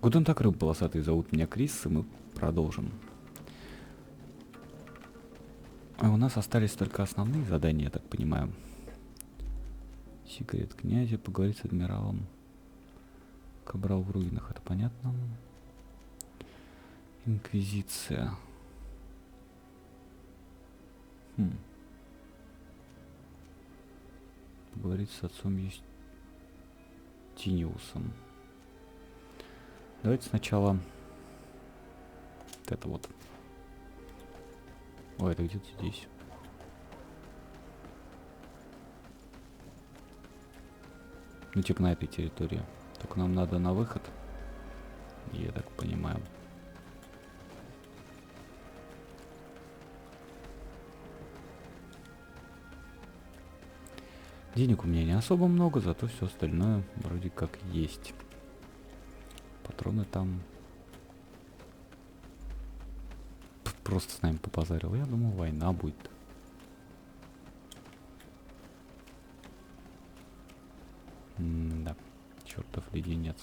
Гудон так, рыб полосатый, зовут меня Крис, и мы продолжим. А у нас остались только основные задания, я так понимаю. Секрет князя, поговорить с адмиралом. Кабрал в руинах, это понятно. Инквизиция. Поговорить с отцом Юстиниусом. Давайте сначала вот это вот. О, это где-то здесь. Ну, типа на этой территории. Только нам надо на выход. Я так понимаю. Денег у меня не особо много, зато все остальное вроде как есть. Патроны там. Просто с нами попозарил. Я думал, война будет. Да, чертов леденец.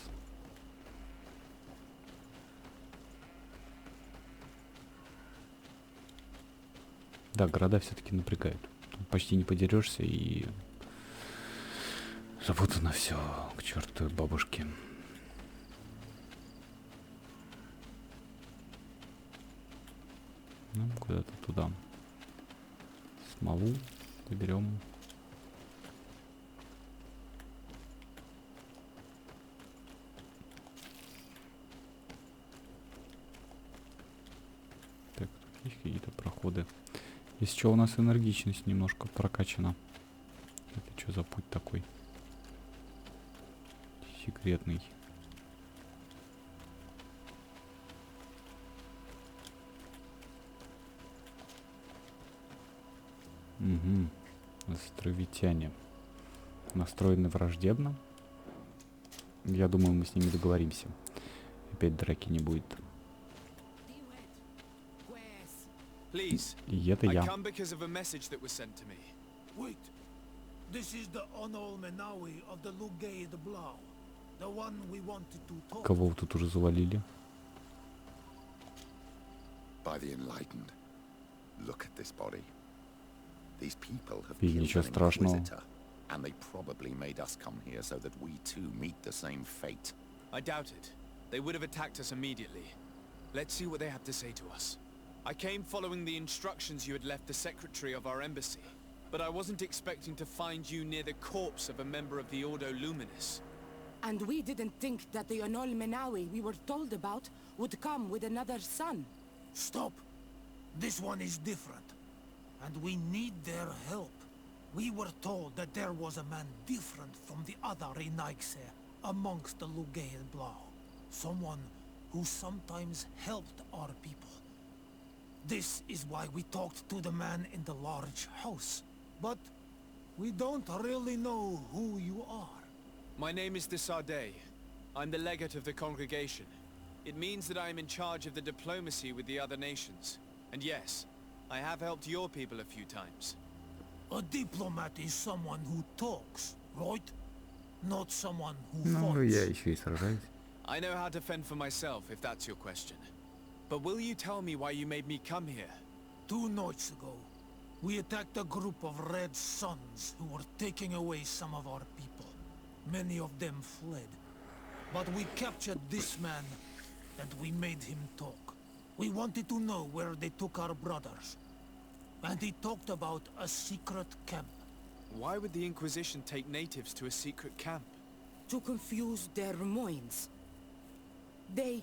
Да, города все-таки напрягают. Тут почти не подерешься и запутано все к чертовой бабушке. Ну, куда-то туда. Смолу заберем. Так, тут есть какие-то проходы. Если что, у нас энергичность немножко прокачана. Это что за путь такой? Секретный. Угу. Островитяне. Настроены враждебно. Я думаю, мы с ними договоримся. Опять драки не будет. И это я. Кого вы тут уже завалили? И ничего страшного. And they probably made us come here so that we too meet the same fate. I doubt it. They would have attacked us immediately. Let's see what they have to say to us. I came following the instructions you had left the secretary of our embassy, but I wasn't expecting to find you near the corpse of a member of the Ordo Luminis. And we didn't think that the Onol Menawi we were told about would come with another son. Stop! This one is different, and we need their help. We were told that there was a man different from the other Renaigse amongst the Lugaid Blau. Someone who sometimes helped our people. This is why we talked to the man in the large house. But we don't really know who you are. My name is Sarday. I'm the legate of the congregation. It means that I am in charge of the diplomacy with the other nations. And yes, I have helped your people a few times. A diplomat is someone who talks, right? Not someone who Ну, fights. я еще и сражаюсь. I know how to fend for myself, if that's your question. But will you tell me why you made me come here? 2 nights ago, we attacked a group of Red Suns who were taking away some of our people. Many of them fled. But we captured this man, and we made him talk. We wanted to know where they took our brothers. And he talked about a secret camp. Why would the Inquisition take natives to a secret camp? To confuse their minds. They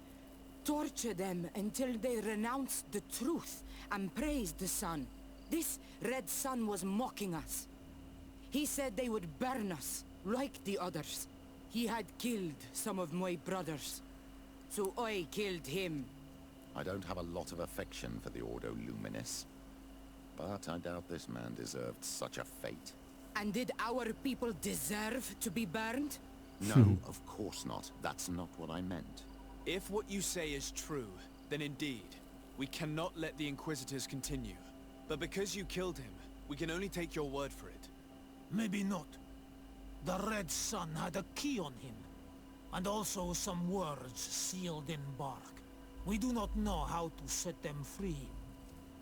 torture them until they renounce the truth and praise the sun. This Red Sun was mocking us. He said they would burn us, like the others. He had killed some of my brothers, so I killed him. I don't have a lot of affection for the Ordo Luminis, but I doubt this man deserved such a fate. And did our people deserve to be burned? No, of course not. That's not what I meant. If what you say is true, then indeed, we cannot let the Inquisitors continue. But because you killed him, we can only take your word for it. Maybe not. The Red Sun had a key on him. and also some words sealed in bark. We do not know how to set them free,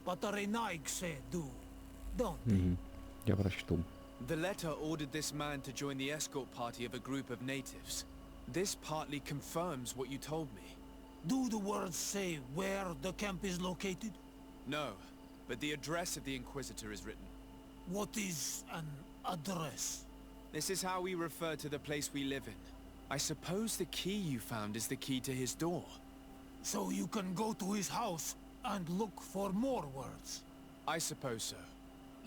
but the Renaigse do, don't they? Я прочту. The letter ordered this man to join the escort party of a group of natives. This partly confirms what you told me. Do the words say where the camp is located? No, but the address of the Inquisitor is written. What is an address? This is how we refer to the place we live in. I suppose the key you found is the key to his door. So you can go to his house and look for more words. I suppose so.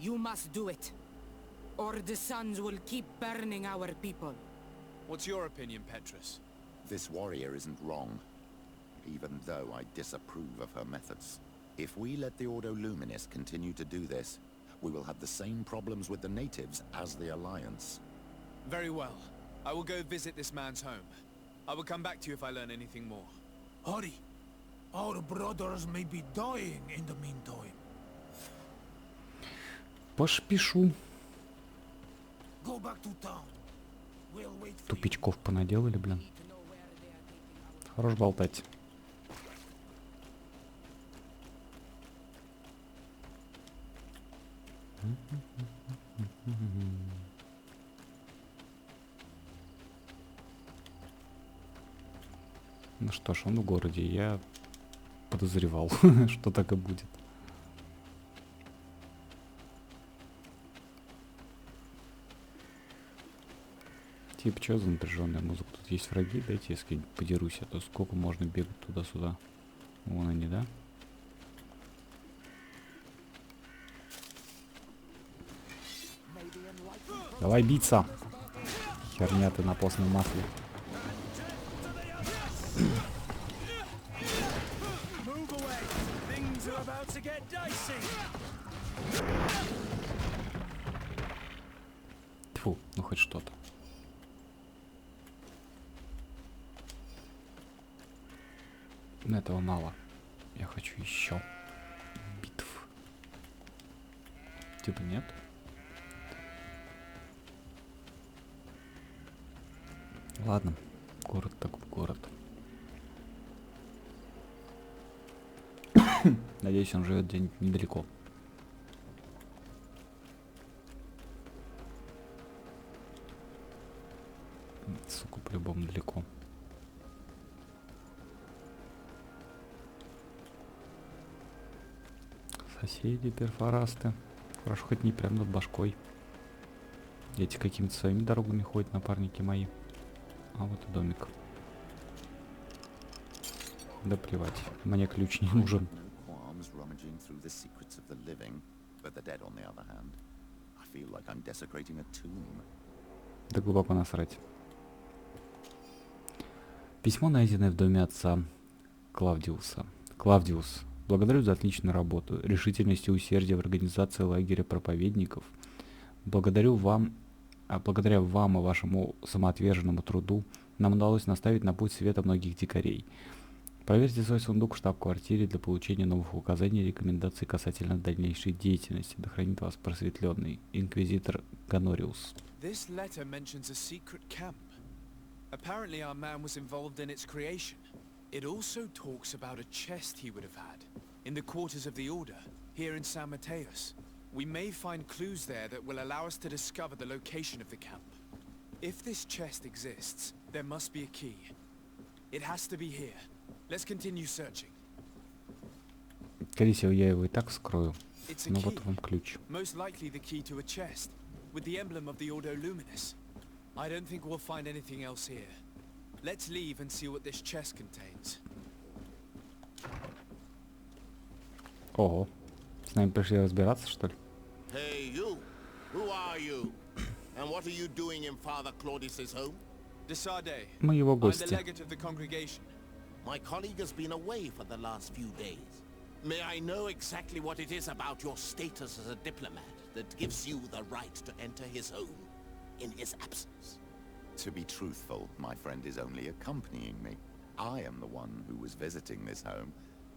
You must do it, or the suns will keep burning our people. What's your opinion, Petrus? This warrior isn't wrong, even though I disapprove of her methods. If we let the Ordo Luminis continue to do this, we will have the same problems with the natives as the Alliance. Very well. I will go visit this man's home. I will come back to you if I learn anything more. Hurry. Our brothers may be dying in the meantime. Пошпишу. Go back to town. We'll wait for you. Тупичков понаделали, блин. Хорош болтать. Ну что ж, он в городе. Я подозревал, что так и будет. Типа, что за напряженная музыка? Тут есть враги, дайте я с кем-нибудь подерусь, а то сколько можно бегать туда-сюда. Вон они, да? Давай биться! Херня ты на постном масле. Тьфу, ну хоть что-то. Но этого мало. Я хочу еще битв. Типа нет? Ладно, город так город. Надеюсь, он живет где-нибудь недалеко. Сука, по-любому далеко. Соседи, перфорасты. Хорошо, хоть не прям над башкой. Эти какими-то своими дорогами ходят, напарники мои. А вот и домик. Да плевать, мне ключ не нужен. Да глубоко насрать. Письмо, найденное в доме отца Клавдиуса. Клавдиус, благодарю за отличную работу, решительность и усердие в организации лагеря проповедников. Благодаря вам и вашему самоотверженному труду нам удалось наставить на путь света многих дикарей. Проверьте свой сундук в штаб-квартире для получения новых указаний и рекомендаций касательно дальнейшей деятельности. Да хранит вас просветленный инквизитор Гонориус. This letter mentions a secret camp. Apparently our man was involved in its creation. It also talks about a chest he would have had in the quarters of the Order, here in San Mateus. We may find clues there that will allow us to discover the location of the camp. If this chest exists, there must be a key. It has to be here. Let's continue searching. Скорее всего, я его и так вскрою. It's a Но key. вот вам ключ. Most likely the key to a chest, with the emblem of the Ordo Luminis. I don't think we'll find anything else here. Let's leave and see what this chest contains. Ого. С нами пришли разбираться, что ли? Hey, you! Who are you? And what are you doing in Father Claudius's home? Desade, Мы его I'm the гости. legate of the congregation. My colleague has been away for the last few days. May I know exactly what it is about your status as a diplomat that gives you the right to enter his home in his absence? To be truthful, my friend is only accompanying me. I am the one who was visiting this home,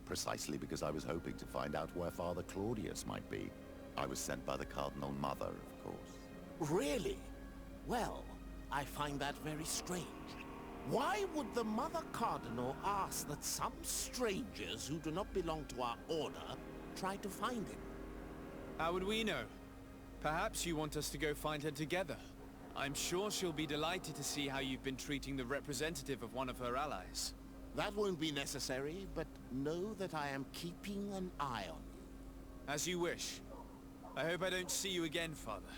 precisely because I was hoping to find out where Father Claudius might be. I was sent by the Cardinal Mother, of course. Really? Well, I find that very strange. Why would the Mother Cardinal ask that some strangers who do not belong to our order try to find him? How would we know? Perhaps you want us to go find her together. I'm sure she'll be delighted to see how you've been treating the representative of one of her allies. That won't be necessary, but know that I am keeping an eye on you. As you wish. I hope I don't see you again, Father.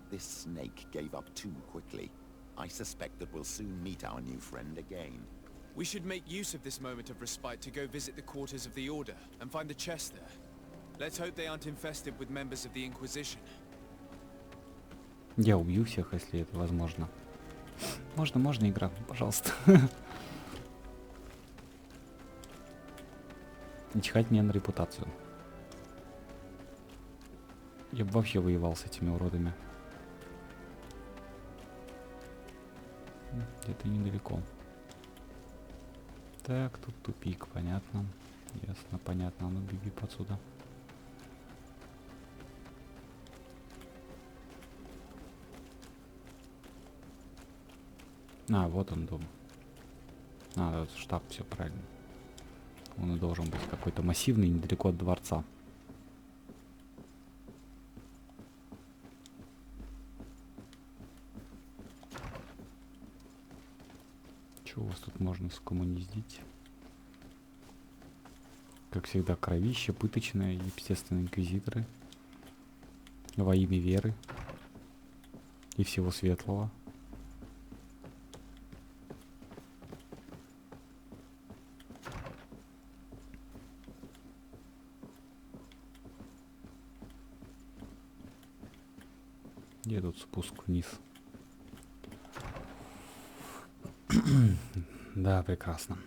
This snake gave up too quickly. I suspect that we'll soon meet our new friend again. We should make use of this moment of respite to go visit the quarters of the Order and find the chest there. Let's hope they aren't infested with members of the Inquisition. Я убью всех, если это возможно. Можно, игра, пожалуйста. Не чихать мне на репутацию. Я бы вообще воевал с этими уродами. Где-то недалеко. Так, тут тупик, понятно. Ясно, понятно. Ну, беги отсюда. А, вот он дом. А, штаб, все правильно. Он и должен быть какой-то массивный, недалеко от дворца. Что у вас тут можно скоммуниздить? Как всегда, кровище, пыточное, естественно, инквизиторы. Во имя веры и всего светлого. Где тут спуск вниз? Да, прекрасно.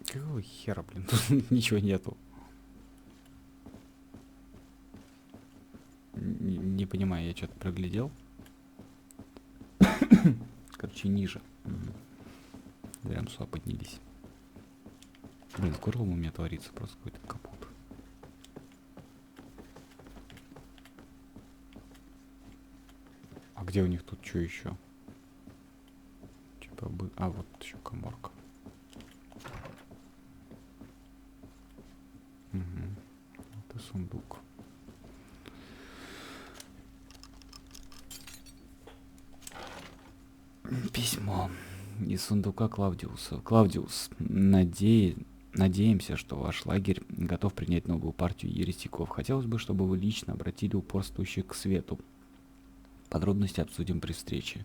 Какого хера, блин, тут ничего нету. Не понимаю, я что-то проглядел. Короче, ниже. Прям сюда поднялись. Блин, с горлом у меня творится просто какой-то капут. А где у них тут что еще? Типа бы. А, вот еще каморка. Угу. Вот и сундук. Письмо из сундука Клавдиуса. Клавдиус, надеемся, что ваш лагерь готов принять новую партию еретиков. Хотелось бы, чтобы вы лично обратили упорствующих к свету. Подробности обсудим при встрече.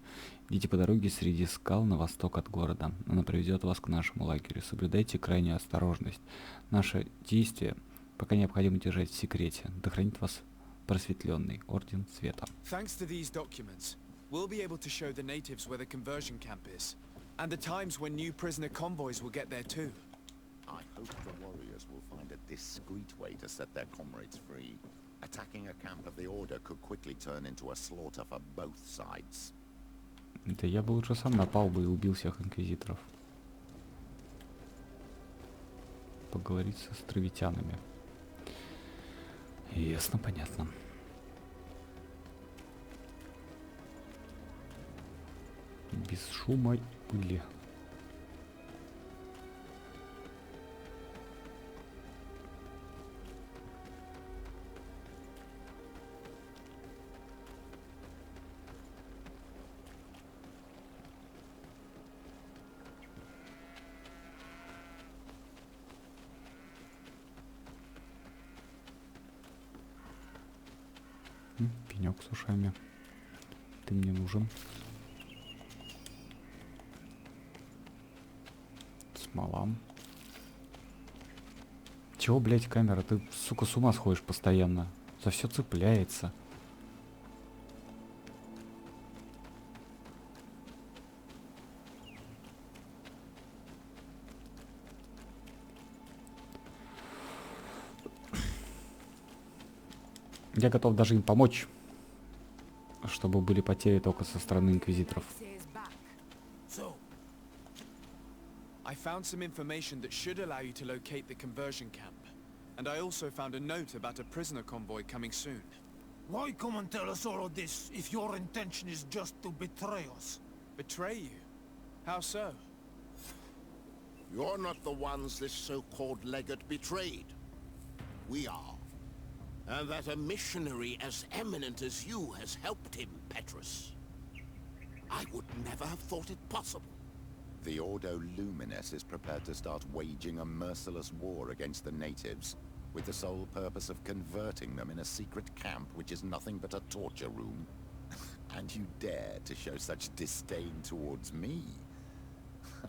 Идите по дороге среди скал на восток от города. Она приведет вас к нашему лагерю. Соблюдайте крайнюю осторожность. Наше действие пока необходимо держать в секрете. Да хранит вас просветленный Орден Света. We'll be able to show the natives where the conversion camp is, and the times when new prisoner convoys will get there too. I hope the warriors will find a discreet way to set their comrades free. Attacking a camp of the Order could quickly turn into a slaughter for both sides. Да я бы лучше сам напал бы и убил всех инквизиторов. Поговорить со островитянами. Ясно, понятно. Без шума и пыли. Пенек с ушами. Ты мне нужен. Смолам. Чего, блять, камера? Ты, сука, с ума сходишь постоянно. За все цепляется. Я готов даже им помочь, чтобы были потери только со стороны инквизиторов. I found some information that should allow you to locate the conversion camp. And I also found a note about a prisoner convoy coming soon. Why come and tell us all of this if your intention is just to betray us? Betray you? How so? You're not the ones this so-called legate betrayed. We are. And that a missionary as eminent as you has helped him, Petrus. I would never have thought it possible. The Ordo Luminis is prepared to start waging a merciless war against the natives, with the sole purpose of converting them in a secret camp which is nothing but a torture room. And you dare to show such disdain towards me?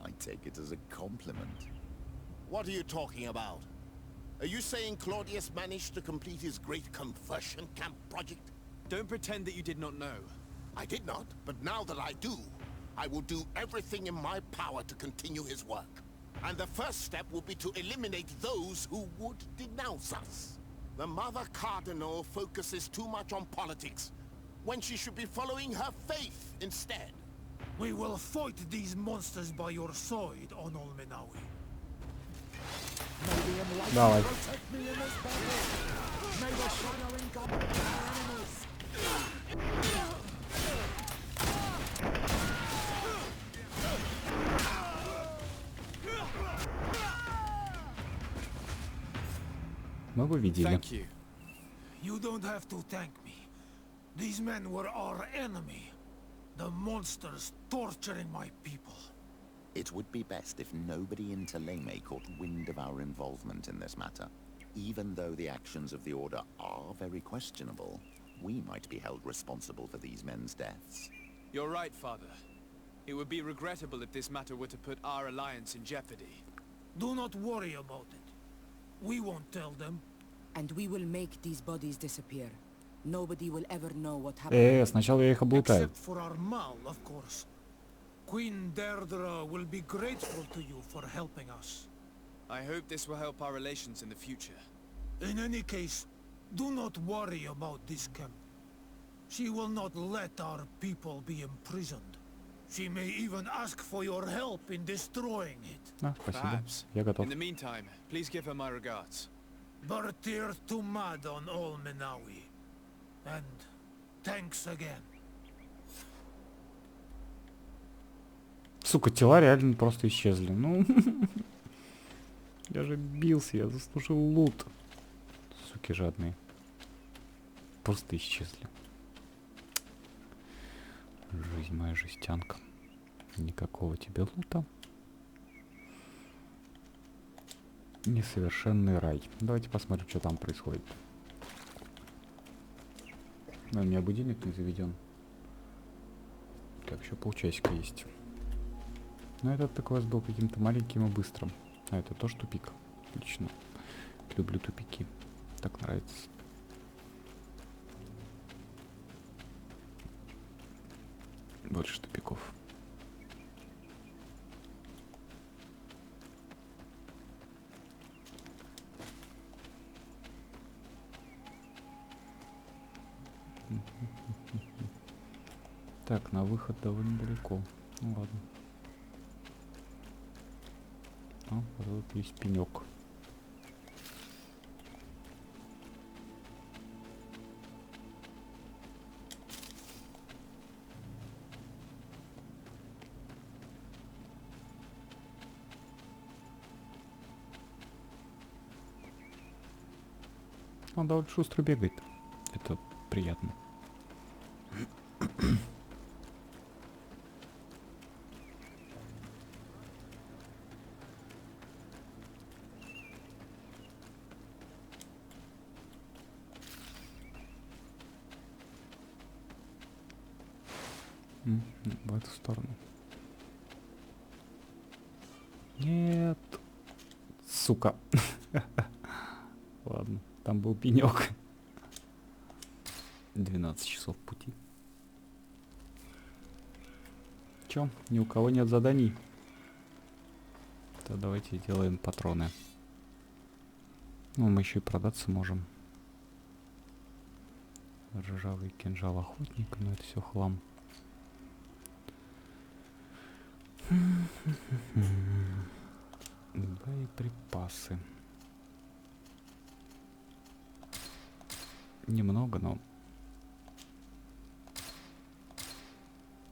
I take it as a compliment. What are you talking about? Are you saying Claudius managed to complete his great conversion camp project? Don't pretend that you did not know. I did not, but now that I do, I will do everything in my power to continue his work. And the first step will be to eliminate those who would denounce us. The Mother Cardinal focuses too much on politics, when she should be following her faith instead. We will fight these monsters by your side, on Olmenawi. Давай. Мы его видели. Thank you. You don't have to thank me. These men were our enemy. The monsters torturing my people. It would be best if nobody in Teleme caught wind of our involvement in this matter. Even though the actions of the Order are very questionable, we might be held responsible for these men's deaths. You're right, Father. It would be regrettable if this matter were to put our alliance in jeopardy. Do not worry about it. We won't tell them. And we will make these bodies disappear. Nobody will ever know what happened. Сначала я их облутаю. Except for our Mal, of course. Queen Deirdre will be grateful to you for helping us. I hope this will help our relations in the future. In any case, do not worry about this camp. She will not let our people be imprisoned. She may even ask for your help in destroying it. Спасибо. Perhaps. Я готов. In the meantime, please give her my regards. Bartir Tumad on Olmenawi. And thanks again. Сука, тела реально просто исчезли. Ну, я же бился, я заслужил лут. Суки жадные. Просто исчезли. Жизнь моя жестянка. Никакого тебе лута. Несовершенный рай. Давайте посмотрим, что там происходит. У меня будильник не заведен. Так, еще полчасика есть. Но этот такой был каким-то маленьким и быстрым. А это тоже тупик. Отлично. Люблю тупики. Так нравится. Больше тупиков. Так, на выход довольно далеко. Ну ладно. Вот тут есть пенек. Он довольно шустро бегает. Это приятно. В эту сторону. Нет. Сука. Ладно, там был пенек. 12 часов пути. Чё? Ни у кого нет заданий? То давайте делаем патроны. Ну, мы еще и продаться можем. Ржавый кинжал охотника, но это все хлам. Боеприпасы. Немного, но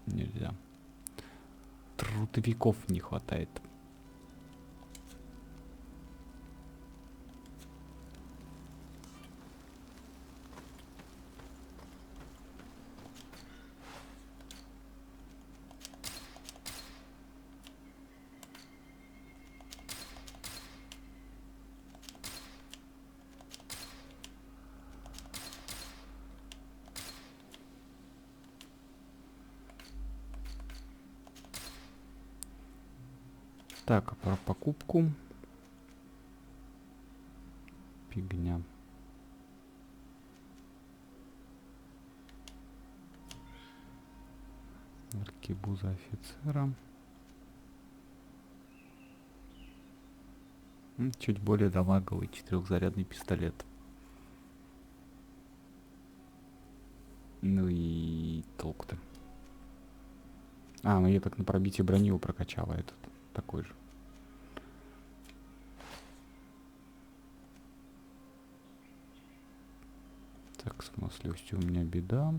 нельзя. Трудовиков не хватает. Так, а про покупку. Фигня. Аркебуза офицера. Чуть более дамаговый 4-зарядный пистолет. Ну и толку-то. А, ну я так на пробитие брони его прокачала, этот такой же. Так, с выносливостью у меня беда.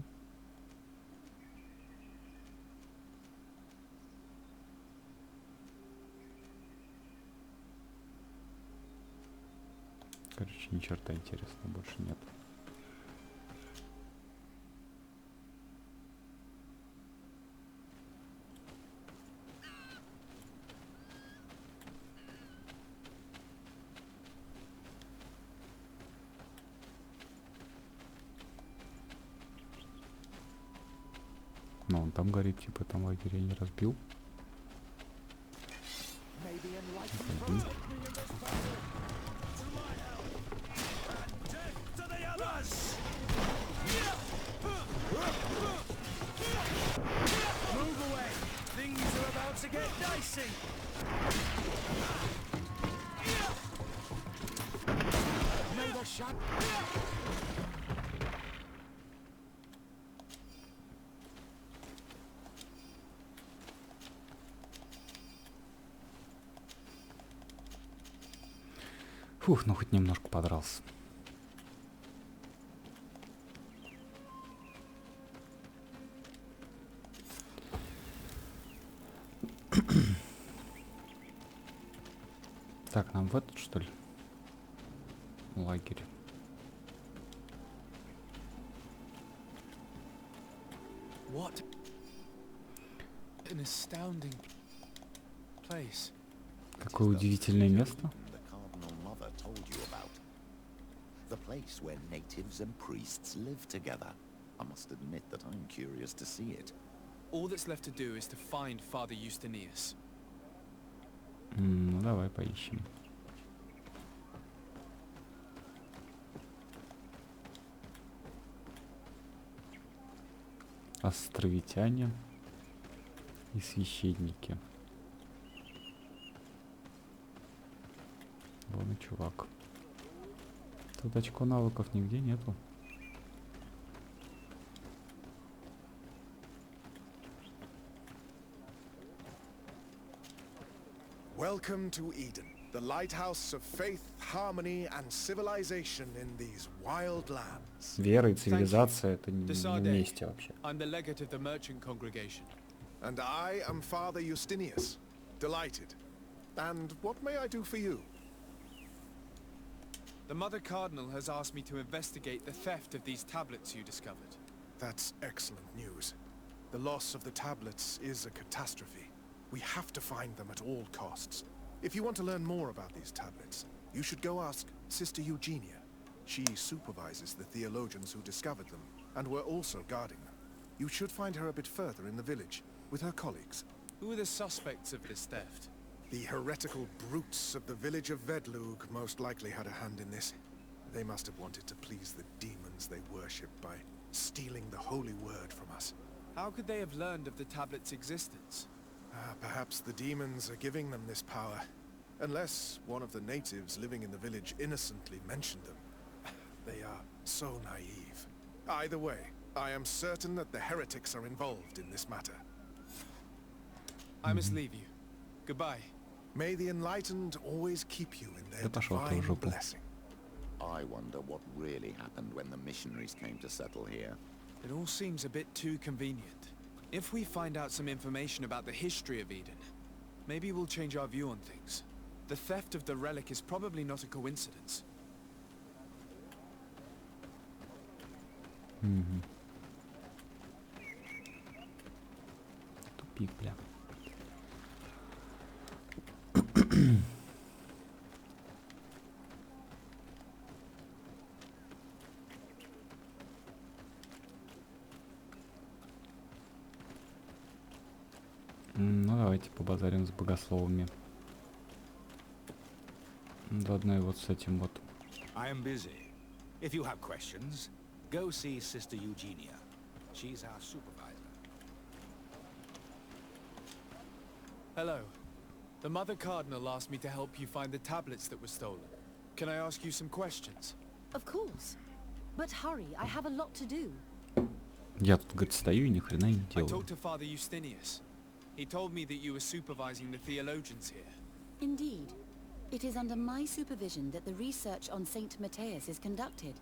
Короче, ни черта интересного больше нет. Но он там горит, типа там лагерь я не разбил. Фух, ну хоть немножко подрался. Так, нам в этот, что ли? Лагерь. What an astounding place. Какое удивительное место. The place where natives and priests live together. I must admit that I'm curious to see it. All that's left to do is to find Father Justinius. Ну давай поищем. Островитяне и священники. Вон и чувак. Тут очко навыков нигде нету. Welcome to Eden, the lighthouse of faith, harmony and civilization in these wild lands. Вера и цивилизация это не вместе вообще. I'm the legate of the merchant congregation. And I am Father Justinius. Delighted. And what may I do for you? The Mother Cardinal has asked me to investigate the theft of these tablets you discovered. That's excellent news. The loss of the tablets is a catastrophe. We have to find them at all costs. If you want to learn more about these tablets, you should go ask Sister Eugenia. She supervises the theologians who discovered them, and were also guarding them. You should find her a bit further in the village, with her colleagues. Who are the suspects of this theft? The heretical brutes of the village of Vedlug most likely had a hand in this. They must have wanted to please the demons they worship by stealing the holy word from us. How could they have learned of the tablet's existence? Perhaps the demons are giving them this power. Unless one of the natives living in the village innocently mentioned them. They are so naive. Either way, I am certain that the heretics are involved in this matter. I must leave you. Goodbye. May the enlightened always keep you in their Да пошёл ты в divine жопу. blessing. I wonder what really happened when the missionaries came to settle here. It all seems a bit too convenient. If we find out some information about the history of Eden, maybe we'll change our view on things. The theft of the relic is probably not a coincidence. Тупик, бля. Ну, давайте побазарим с богословами. Заодно и вот с этим вот. I am busy. If you have questions, go see Sister Eugenia. She's our supervisor. Hello. The Mother Cardinal asked me to help you find the tablets that were stolen. Can I ask you some questions? Of course. But hurry, I have a lot to do. Я тут, говорит, стою и ни хрена не I делаю. talked to Father Justinius. He told me that you were supervising the theologians here. Indeed. It is under my supervision that the research on Saint Matthias is conducted.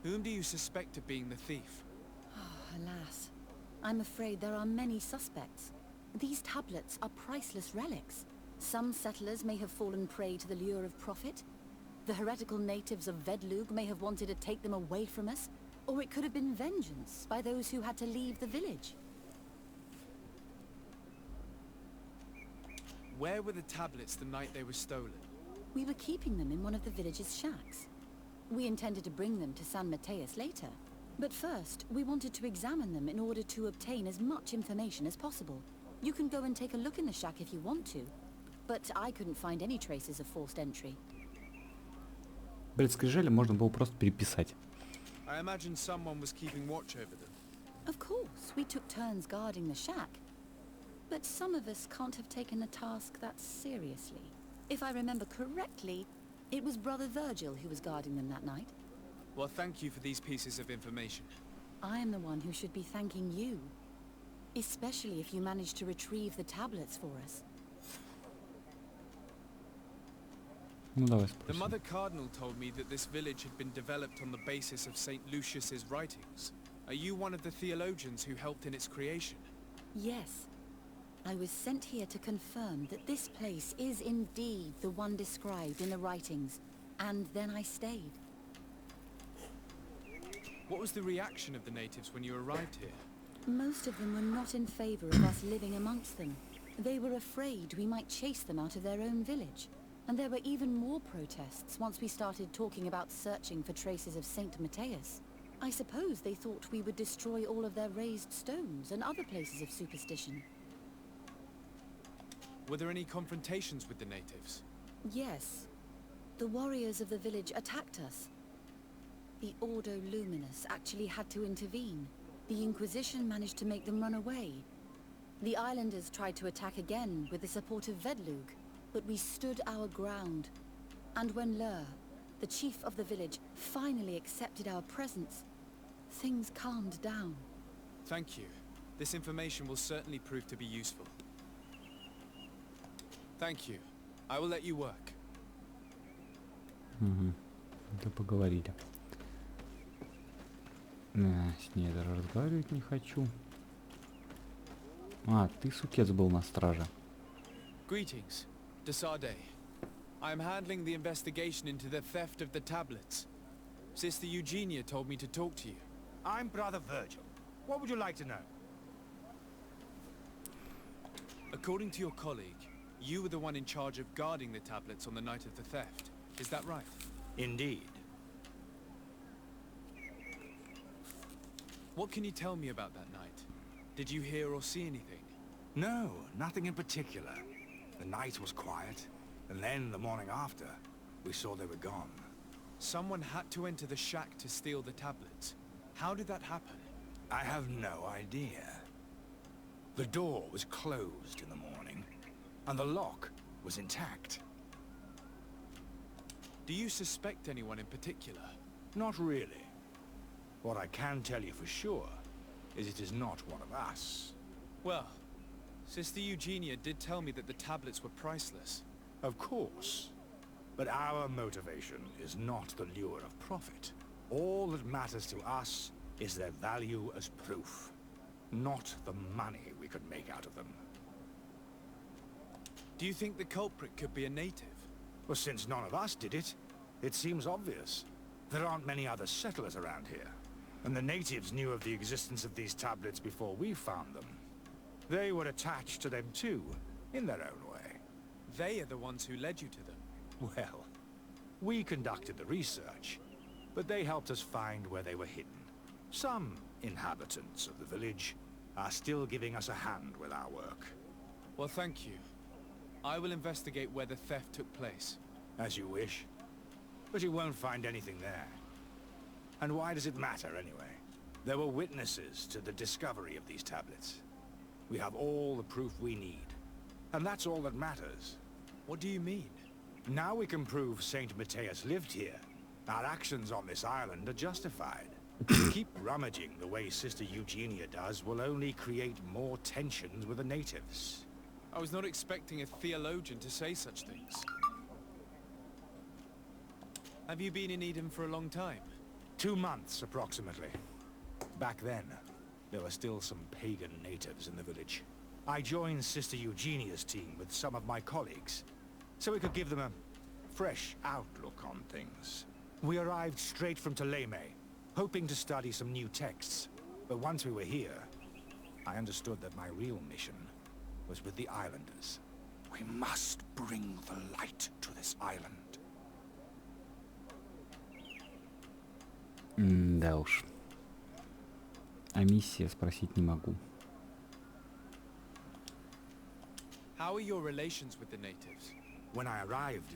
Whom do you suspect of being the thief? Alas. I'm afraid there are many suspects. These tablets are priceless relics. Some settlers may have fallen prey to the lure of profit. The heretical natives of Vedlug may have wanted to take them away from us. Or it could have been vengeance by those who had to leave the village. Where were the tablets the night they were stolen? We were keeping them in one of the village's shacks. We intended to bring them to San Matthias later. But first, we wanted to examine them in order to obtain as much information as possible. You can go and take a look in the shack if you want to. But I couldn't find any traces of forced entry. Блин, скрижали можно было просто переписать. I imagine someone was keeping watch over them. Of course, we took turns guarding the shack. But some of us can't have taken the task that seriously. If I remember correctly, it was Brother Virgil who was guarding them that night. Well, thank you for these pieces of information. I am the one who should be thanking you. Especially if you managed to retrieve the tablets for us. Ну давай The спросим. Mother Cardinal told me that this village had been developed on the basis of St. Lucius's writings. Are you one of the theologians who helped in its creation? Yes. I was sent here to confirm that this place is indeed the one described in the writings, and then I stayed. What was the reaction of the natives when you arrived here? Most of them were not in favor of us living amongst them. They were afraid we might chase them out of their own village. And there were even more protests once we started talking about searching for traces of Saint Matthias. I suppose they thought we would destroy all of their raised stones and other places of superstition. Were there any confrontations with the natives? Yes. The warriors of the village attacked us. The Ordo Luminous actually had to intervene. The Inquisition managed to make them run away. The islanders tried to attack again with the support of Vedlug, but we stood our ground. And when Lur, the chief of the village, finally accepted our presence, things calmed down. Thank you. This information will certainly prove to be useful. Thank you. I will let you work. Угу. Да поговорили. С ней даже разговаривать не хочу. А, ты, сукец, был на страже. Greetings, Desarde. I am handling the investigation into the theft of the tablets. Sister Eugenia told me to talk to you. I'm Brother Virgil. What would you like to know? According to your colleague, you were the one in charge of guarding the tablets on the night of the theft. Is that right? Indeed. What can you tell me about that night? Did you hear or see anything? No, nothing in particular. The night was quiet, and then the morning after, we saw they were gone. Someone had to enter the shack to steal the tablets. How did that happen? I have no idea. The door was closed in the morning, and the lock was intact. Do you suspect anyone in particular? Not really. What I can tell you for sure is it is not one of us. Well, Sister Eugenia did tell me that the tablets were priceless. Of course. But our motivation is not the lure of profit. All that matters to us is their value as proof, not the money we could make out of them. Do you think the culprit could be a native? Well, since none of us did it, it seems obvious. There aren't many other settlers around here, and the natives knew of the existence of these tablets before we found them. They were attached to them too, in their own way. They are the ones who led you to them. Well, we conducted the research, but they helped us find where they were hidden. Some inhabitants of the village are still giving us a hand with our work. Well, thank you. I will investigate where the theft took place. As you wish. But you won't find anything there. And why does it matter anyway? There were witnesses to the discovery of these tablets. We have all the proof we need. And that's all that matters. What do you mean? Now we can prove Saint Matthias lived here. Our actions on this island are justified. Keep rummaging the way Sister Eugenia does will only create more tensions with the natives. I was not expecting a theologian to say such things. Have you been in Eden for a long time? 2 months, approximately. Back then, there were still some pagan natives in the village. I joined Sister Eugenia's team with some of my colleagues, so we could give them a fresh outlook on things. We arrived straight from Ptolemy, hoping to study some new texts. But once we were here, I understood that my real mission was with the islanders. We must bring the light to this island. Да уж. А миссия спросить не могу. How are your relations with the natives? When I arrived,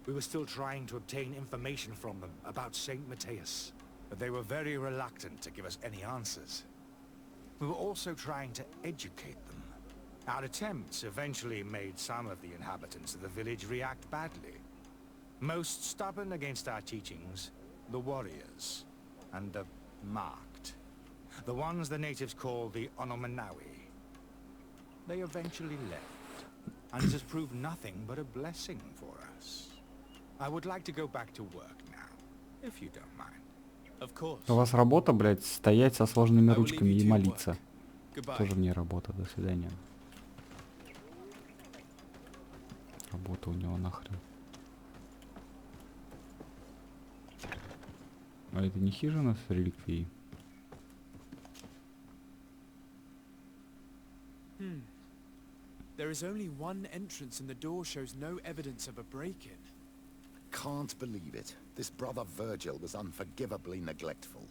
we were still trying to obtain information from them about Saint Matthias, but they were very reluctant to give us any answers. We were also trying to educate them. Our attempts eventually made some of the inhabitants of the village react badly. Most stubborn against our teachings, the warriors, and the marked. The ones the natives call the Onomanawi. They eventually left, and it has proved nothing but a blessing for us. I would like to go back to work now, if you don't mind. Of course. У вас работа, блядь, стоять со сложными I will ручками leave you и to your молиться. work. Goodbye. Тоже мне работа, до свидания. Работа у него нахрен. А это не хижина с реликвией? There is only one entrance and the door shows no evidence of a break-in. Can't believe it. This brother Virgil was unforgivably neglectful.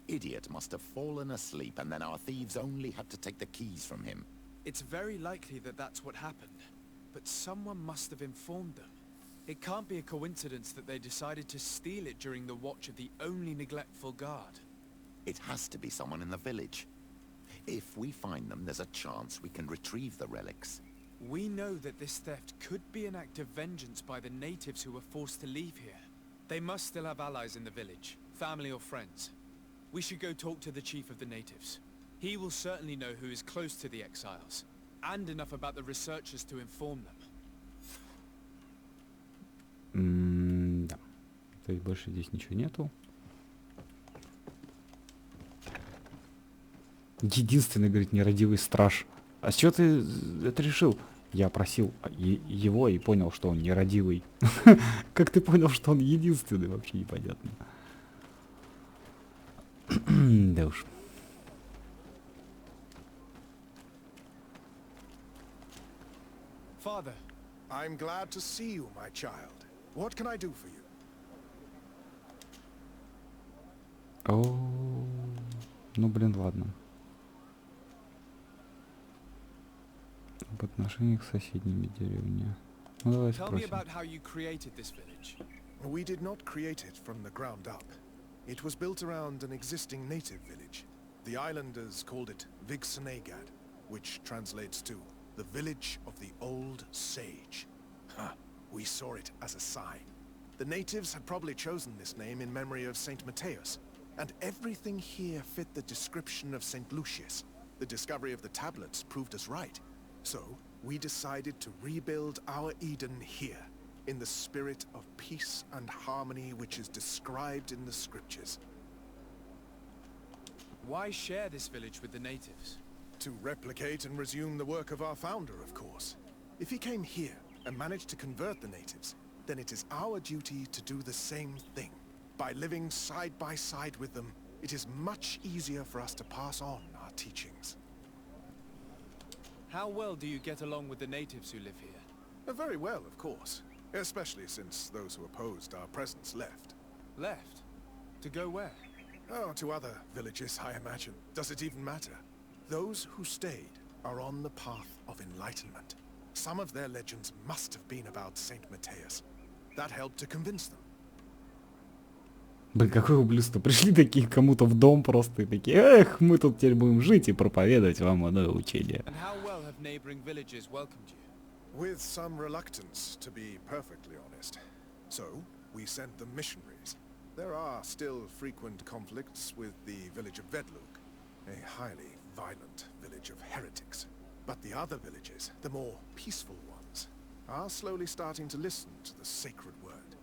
Idiot must have fallen asleep and then our thieves only had to take the keys from him. It's very likely that that's what happened, but someone must have informed them. It can't be a coincidence that they decided to steal it during the watch of the only neglectful guard. It has to be someone in the village. If we find them, there's a chance we can retrieve the relics. We know that this theft could be an act of vengeance by the natives who were forced to leave here. They must still have allies in the village, family or friends. We should go talk to the chief of the natives. He will certainly know who is close to the exiles, and enough about the researchers to inform them. Да. То есть больше здесь ничего нету. Единственный, говорит, нерадивый страж. А с чего ты это решил? Я просил его и понял, что он нерадивый. Как ты понял, что он единственный? Вообще непонятно. Да уж. Father. I'm glad to see you, my child. What can I do for you? О, ну блин, ладно. Об отношениях с соседними деревнями. Ну давай Tell me спросим. about how you created this village. We did not create it from the ground up. It was built around an existing native village. The islanders called it Vixenagad, which translates to the village of the old sage. We saw it as a sign. The natives had probably chosen this name in memory of Saint Matthias, and everything here fit the description of Saint Lucius. The discovery of the tablets proved us right. So, we decided to rebuild our Eden here. in the spirit of peace and harmony which is described in the scriptures. Why share this village with the natives? To replicate and resume the work of our founder, of course. If he came here and managed to convert the natives, then it is our duty to do the same thing. By living side by side with them, it is much easier for us to pass on our teachings. How well do you get along with the natives who live here? Very well, of course. Especially since those who opposed our presence left. Left? To go where? Oh, to other villages, I imagine. Does it even matter? Those who stayed are on the path of enlightenment. Some of their legends must have been about Saint Matthias. That helped to convince them. Блин, какое ублюдство. Пришли такие кому-то в дом просто и такие, эх, мы тут теперь будем жить и проповедовать вам одно учение. And how well have neighboring villages welcomed you? With some reluctance, to be perfectly honest. So, we sent them missionaries. There are still frequent conflicts with the village of Vedluk, a highly violent village of heretics. But the other villages, the more peaceful ones, are slowly starting to listen to the sacred word.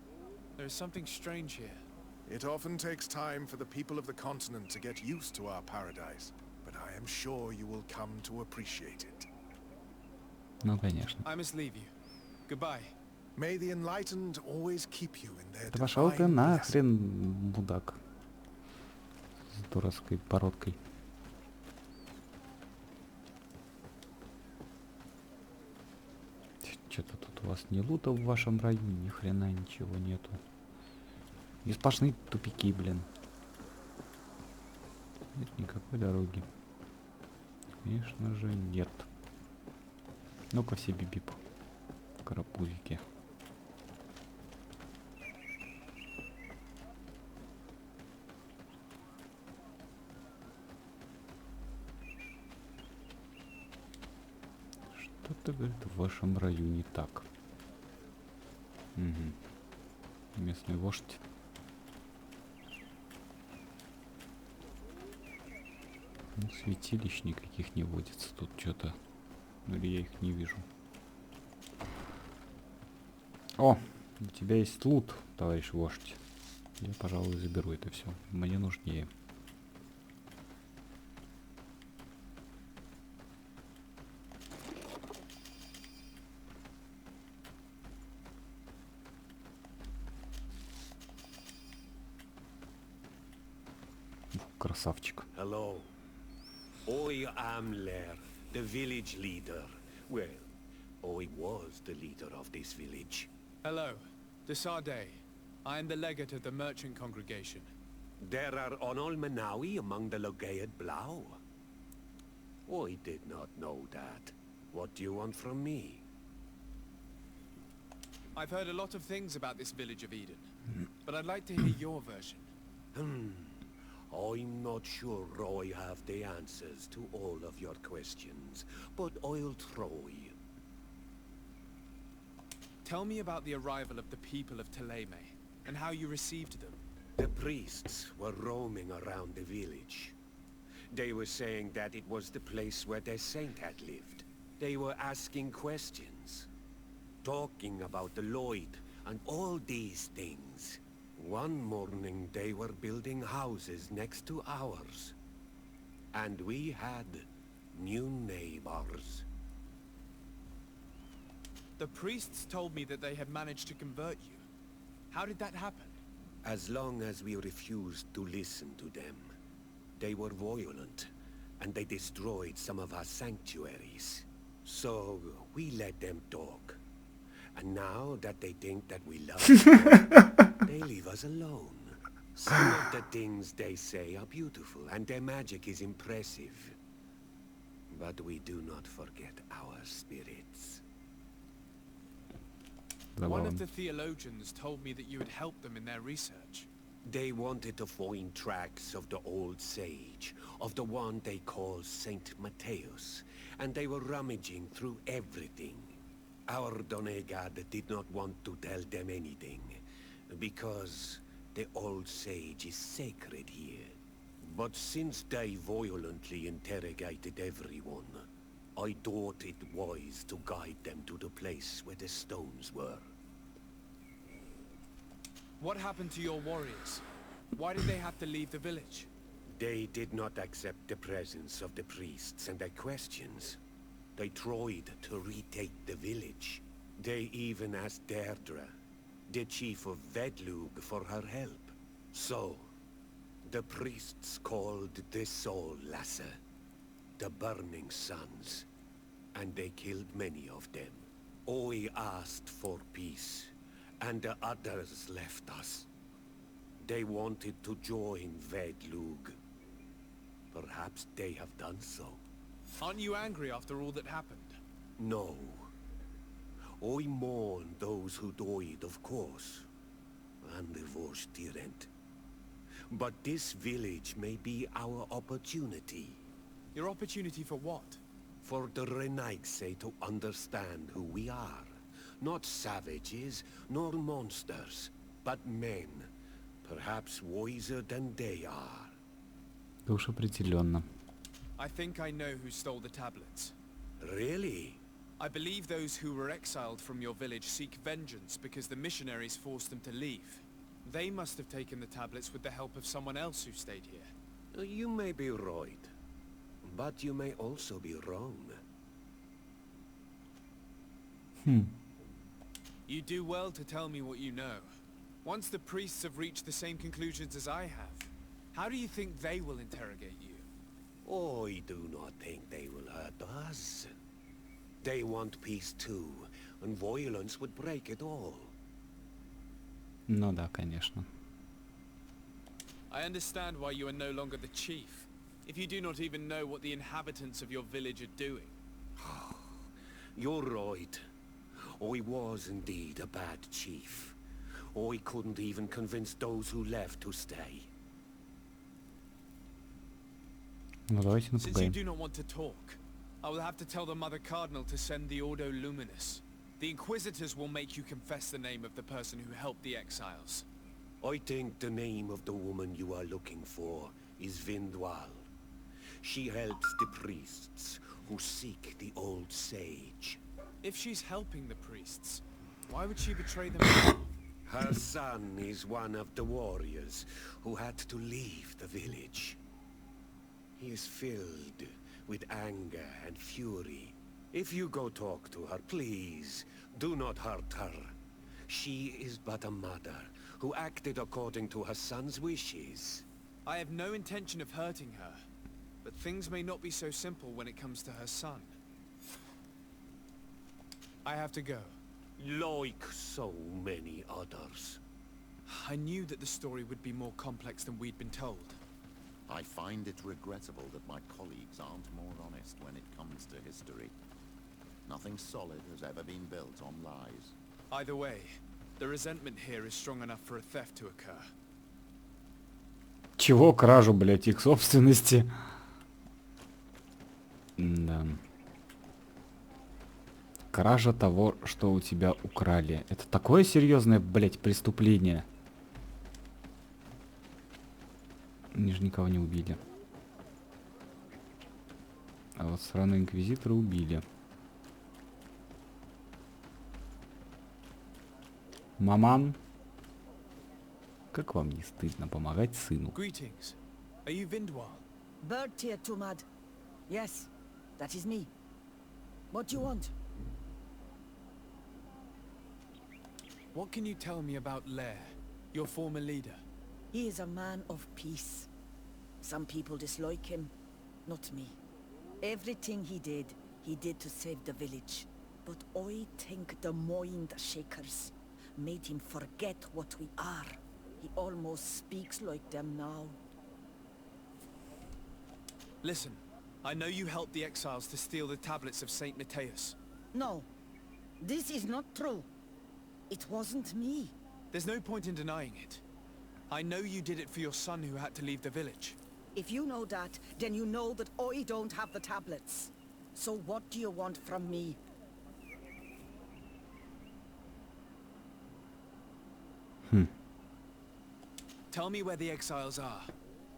There is something strange here. It often takes time for the people of the continent to get used to our paradise, but I am sure you will come to appreciate it. Ну, конечно. I must leave you. Goodbye. May the enlightened always keep you in their Да пошел ты divine нахрен, мудак. С дурацкой породкой. Что-то тут у вас не лута в вашем районе, ни хрена ничего нету. И сплошные тупики, блин. Нет никакой дороги. Конечно же нет. Ну-ка все бибип. Карапузики. Что-то, говорит, в вашем районе так. Угу. Местный вождь. Ну, святилищ никаких не водится тут что-то. Или я их не вижу. О, у тебя есть лут, товарищ вождь. Я, пожалуй, заберу это все. Мне нужнее. Красавчик. Hello. I am Lair, the village leader. Well, I was the leader of this village. Hello. Desarde. I am the legate of the merchant congregation. There are Onolmenawi among the Logead Blau. I did not know that. What do you want from me? I've heard a lot of things about this village of Eden, but I'd like to hear your version. I'm not sure I have the answers to all of your questions, but I'll try. Tell me about the arrival of the people of Teleme, and how you received them. The priests were roaming around the village. They were saying that it was the place where their saint had lived. They were asking questions, talking about the Lloyd and all these things. One morning they were building houses next to ours. And we had new neighbors. The priests told me that they had managed to convert you. How did that happen? As long as we refused to listen to them. They were violent, and they destroyed some of our sanctuaries. So we let them talk. And now that they think that we love them, they leave us alone. Some of the things they say are beautiful, and their magic is impressive. But we do not forget our spirits. One of the theologians told me that you had helped them in their research. They wanted to find tracks of the old sage, of the one they call Saint Matthias, and they were rummaging through everything. Our Donegad did not want to tell them anything, because the old sage is sacred here. But since they violently interrogated everyone, I thought it wise to guide them to the place where the stones were. What happened to your warriors? Why did they have to leave the village? They did not accept the presence of the priests and their questions. They tried to retake the village. They even asked Deirdre, the chief of Vedlug, for her help. So, the priests called the Soul Lasser, the Burning Suns, and they killed many of them. Oi asked for peace, and the others left us. They wanted to join Vedlug. Perhaps they have done so. Aren't you angry after all that happened? No. I mourn those who died, of course, and the Vorstyrent. But this village may be our opportunity. Your opportunity for what? For the Renaigse to understand who we are. Not savages, nor monsters, but men. Perhaps wiser than they are. Уж определенно. I think I know who stole the tablets. Really? I believe those who were exiled from your village seek vengeance because the missionaries forced them to leave. They must have taken the tablets with the help of someone else who stayed here. You may be right, but you may also be wrong. You do well to tell me what you know. Once the priests have reached the same conclusions as I have, how do you think they will interrogate you? I do not think they will hurt us. They want peace too, and violence would break it all. Ну да, конечно. I understand why you are no longer the chief, if you do not even know what the inhabitants of your village are doing. You're right. I was indeed a bad chief. I couldn't even convince those who left to stay. Ну давайте Since you напугаем. do not want to talk, I will have to tell the Mother Cardinal to send the Ordo Luminous. The Inquisitors will make you confess the name of the person who helped the exiles. I think the name of the woman you are looking for is Vindwal. She helps the priests who seek the old sage. If she's helping the priests, why would she betray them? Her son is one of the warriors who had to leave the village. He is filled with anger and fury. If you go talk to her, please, do not hurt her. She is but a mother who acted according to her son's wishes. I have no intention of hurting her, but things may not be so simple when it comes to her son. I have to go. Like so many others. I knew that the story would be more complex than we'd been told. I find it regrettable that my colleagues aren't more honest when it comes to history. Nothing solid has ever been built on lies. Either way, the resentment here is strong enough for a theft to occur. Чего кражу, блять, их собственности? Да. Кража того, что у тебя украли. Это такое серьезное, блять, преступление. Они же никого не убили. А вот сраные инквизиторы убили. Маман, как вам не стыдно помогать сыну? Greetings. Are you Vindwal? Bird tier Tumad. Yes, that is me. What do you want? What can you tell me about Lair, your former leader? He is a man of peace. Some people dislike him, not me. Everything he did to save the village. But I think the mind shakers made him forget what we are. He almost speaks like them now. Listen, I know you helped the exiles to steal the tablets of Saint Matthias. No, this is not true. It wasn't me. There's no point in denying it. I know you did it for your son who had to leave the village. If you know that, then you know that I don't have the tablets. So what do you want from me? Tell me where the exiles are.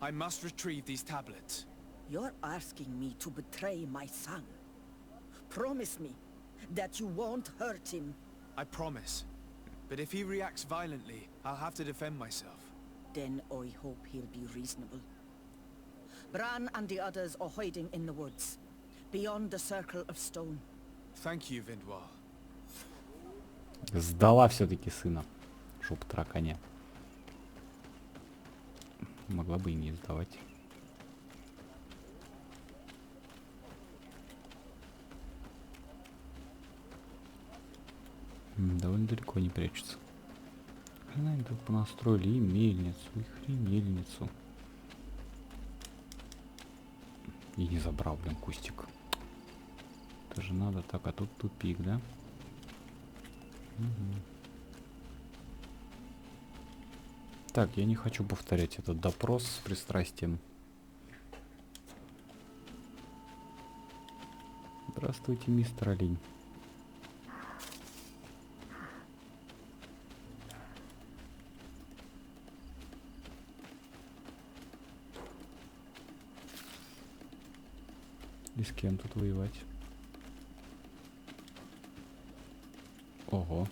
I must retrieve these tablets. You're asking me to betray my son. Promise me that you won't hurt him. I promise. But if he reacts violently, I'll have to defend myself. Then I hope he'll be reasonable. Bran and the others are hiding in the woods, beyond the circle of stone. Thank you, Vindwal. Сдала все-таки сына. Жопа тараканья. Могла бы и не сдавать. Довольно далеко не прячется. Хрена они тут понастроили и мельницу, и хренельницу. И не забрал, блин, кустик. Это же надо так, а тут тупик, да? Угу. Так, я не хочу повторять этот допрос с пристрастием. Здравствуйте, мистер Олень. И с кем тут воевать? Ого.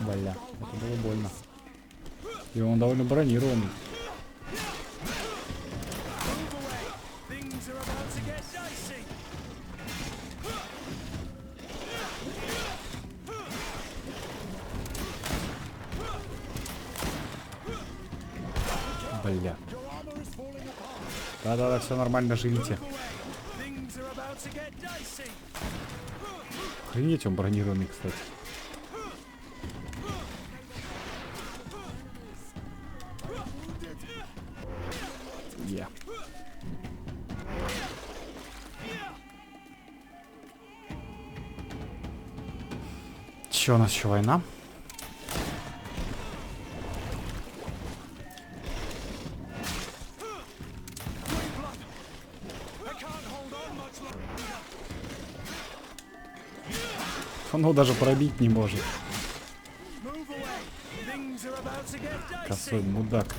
Бля, это было больно. И он довольно бронированный. Бля. Да-да-да, все нормально, живите. Охренеть, он бронированный, кстати. Я. Че, у нас еще война? Он его даже пробить не может. Косой мудак.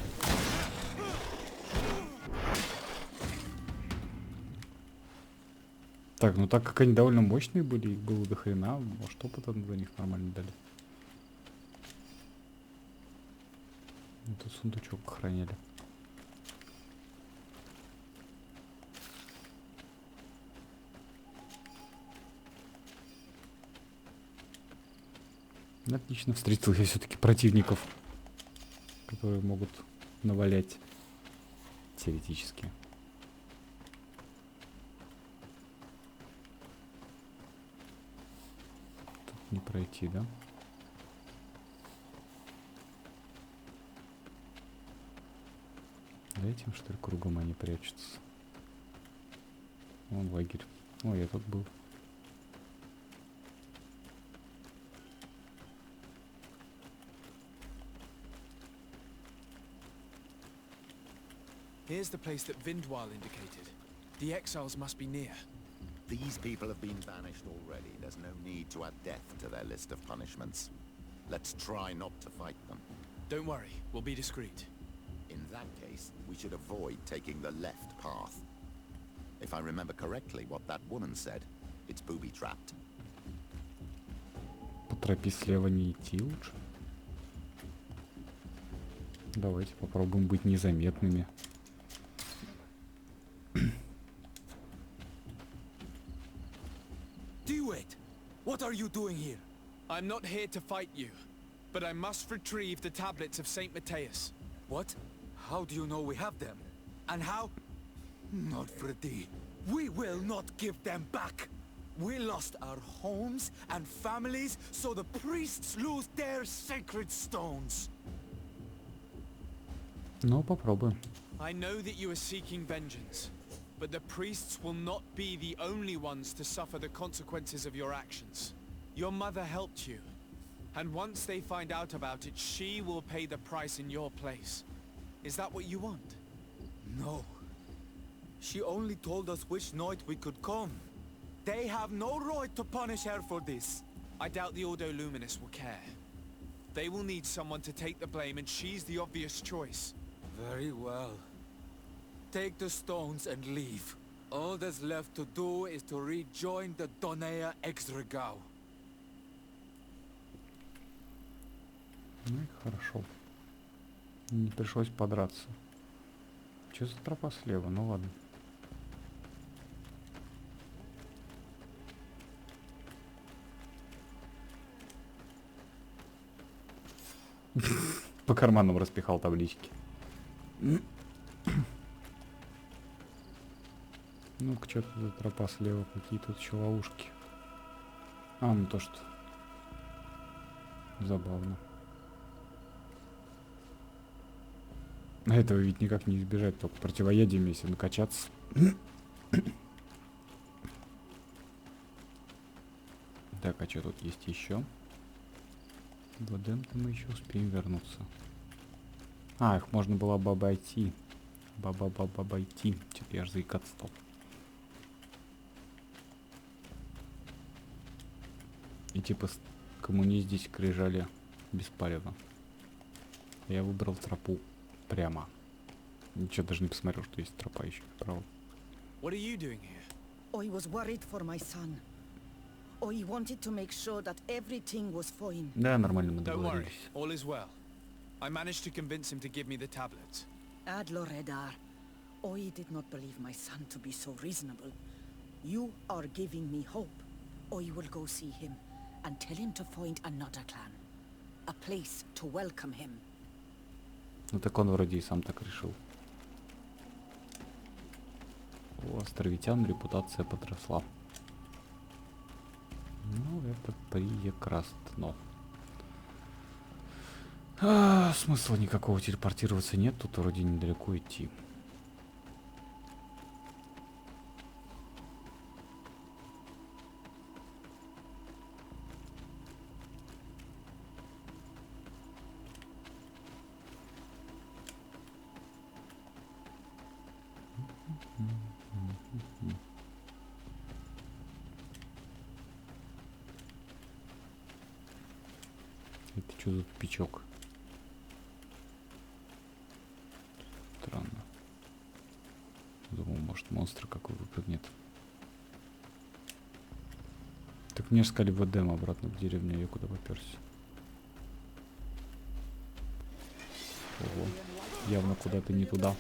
Так, ну так как они довольно мощные были, их было до хрена, может опыта за них нормально дали. Тут сундучок охраняли. Отлично, встретил я все-таки противников, которые могут навалять теоретически. Тут не пройти, да? За этим, что ли, кругом они прячутся? Вон лагерь. Ой, я тут был. Here's the place that Vindwal indicated. The exiles must be near. These people have been banished already. There's no need to add death to their list of punishments. Let's try not to fight them. Don't worry, we'll be discreet. In that case, we should avoid taking the left path. If I remember correctly what that woman said, it's booby-trapped. По тропе слева не идти лучше. Давайте попробуем быть незаметными. What are you doing here? I'm not here to fight you, but I must retrieve the tablets of Saint Matthias. What? How do you know we have them? And how? Not Freddy. We will not give them back. We lost our homes and families, so the priests lose their sacred stones. Ну, попробуем. I know that you are seeking vengeance, but the priests will not be the only ones to suffer the consequences of your actions. Your mother helped you, and once they find out about it, she will pay the price in your place. Is that what you want? No. She only told us which night we could come. They have no right to punish her for this. I doubt the Ordo Luminous will care. They will need someone to take the blame, and she's the obvious choice. Very well. Take the stones and leave. All that's left to do is to rejoin the Donea Exregao. Ну и хорошо. Не пришлось подраться. Че за тропа слева? Ну ладно. По карманам распихал таблички. Ну-ка, что тут за тропа слева? Какие тут еще ловушки? А, ну то, что забавно. Этого ведь никак не избежать, только противоядием, если накачаться. Так, а что тут есть еще? В Эдем-то мы еще успеем вернуться. А, их можно было бы обойти. Обойти. Что-то я же заикаться стал. И типа коммуни здесь крижали беспалево. Я выбрал тропу прямо. Ничего даже не посмотрел, что есть тропа еще вправо. What are you doing here? I was worried for my son. I wanted to make sure that everything was fine. Да, нормально мы Don't worry, договорились. all is well. I managed to convince him to give me the tablets. Ad Loredar, I did not believe my son to be so reasonable. You are giving me hope. I will go see him and tell him to find another clan. A place to welcome him. Ну так он вроде и сам так решил. У островитян репутация подросла. Ну, это прекрасно. Смысла никакого телепортироваться нет, тут вроде недалеко идти. Это что за тупичок? Странно. Думал, может, монстр какой выпрыгнет. Так мне же сказали в Эдем обратно в деревню, а я куда поперся? Ого, явно куда-то не туда.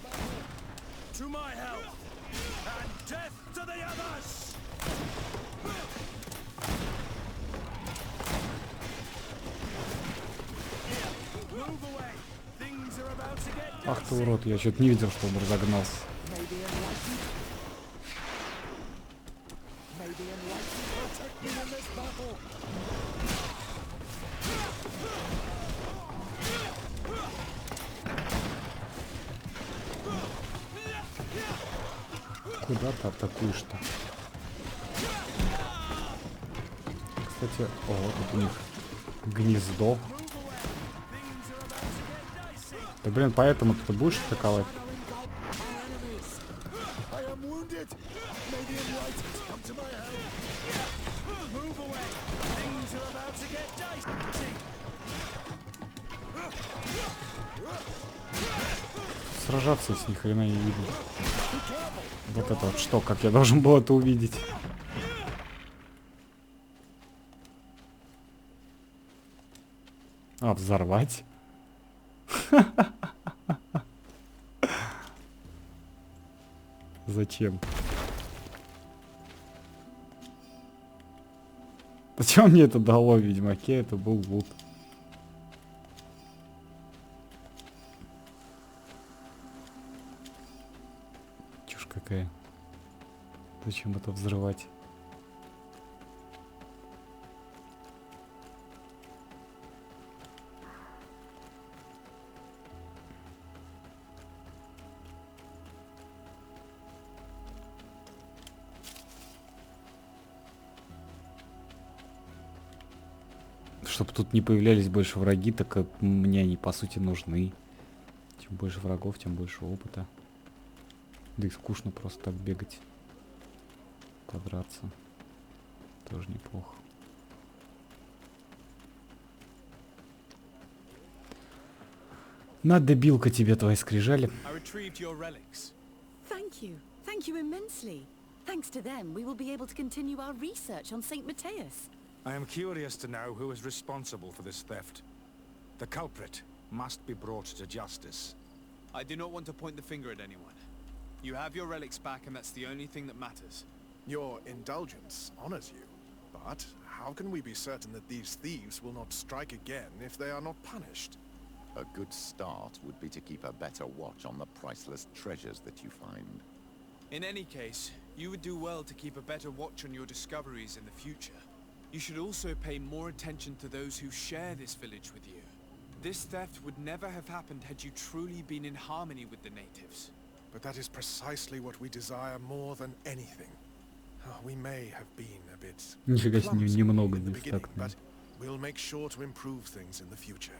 Ах ты урод, я что-то не видел, что он разогнался. Куда ты атакуешь-то? Кстати, о, тут у них гнездо. Да блин, поэтому ты будешь атаковать? Сражаться с ни хрена не видно. Вот это вот что, как я должен был это увидеть? А, взорвать? Зачем? Зачем мне это дало в Ведьмаке? Это был лут. Чушь какая. Зачем это взрывать? Чтобы тут не появлялись больше враги, так как мне они по сути нужны. Чем больше врагов, тем больше опыта. Да и скучно просто так бегать. Подраться. Тоже неплохо. Надо, Билка, тебе твои скрижали. I retrieved your relics. Thank you. Thank you immensely. Thanks to them, we will be able to continue our research on St. Matthias. I am curious to know who is responsible for this theft. The culprit must be brought to justice. I do not want to point the finger at anyone. You have your relics back, and that's the only thing that matters. Your indulgence honors you, but how can we be certain that these thieves will not strike again if they are not punished? A good start would be to keep a better watch on the priceless treasures that you find. In any case, you would do well to keep a better watch on your discoveries in the future. You should also pay more attention to those who share this village with you. This theft would never have happened had you truly been in harmony with the natives. But that is precisely what we desire more than anything. We may have been a bit Нифига себе, clumsy немного in the beginning, дистактно. but we'll make sure to improve things in the future.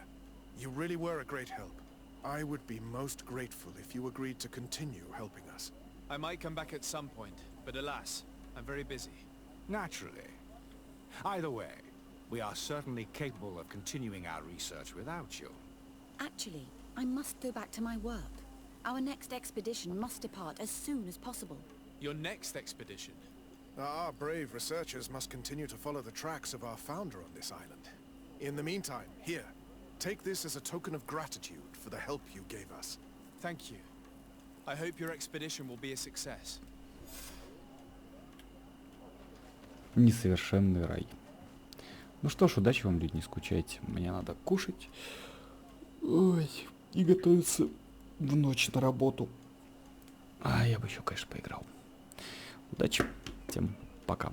You really were a great help. I would be most grateful if you agreed to continue helping us. I might come back at some point, but alas, I'm very busy. Naturally. Either way, we are certainly capable of continuing our research without you. Actually, I must go back to my work. Our next expedition must depart as soon as possible. Your next expedition? Our brave researchers must continue to follow the tracks of our founder on this island. In the meantime, here, take this as a token of gratitude for the help you gave us. Thank you. I hope your expedition will be a success. Несовершенный рай. Ну что ж, удачи вам, люди, не скучайте. Мне надо кушать. Ой, и готовиться в ночь на работу. А я бы еще, конечно, поиграл. Удачи. Всем пока.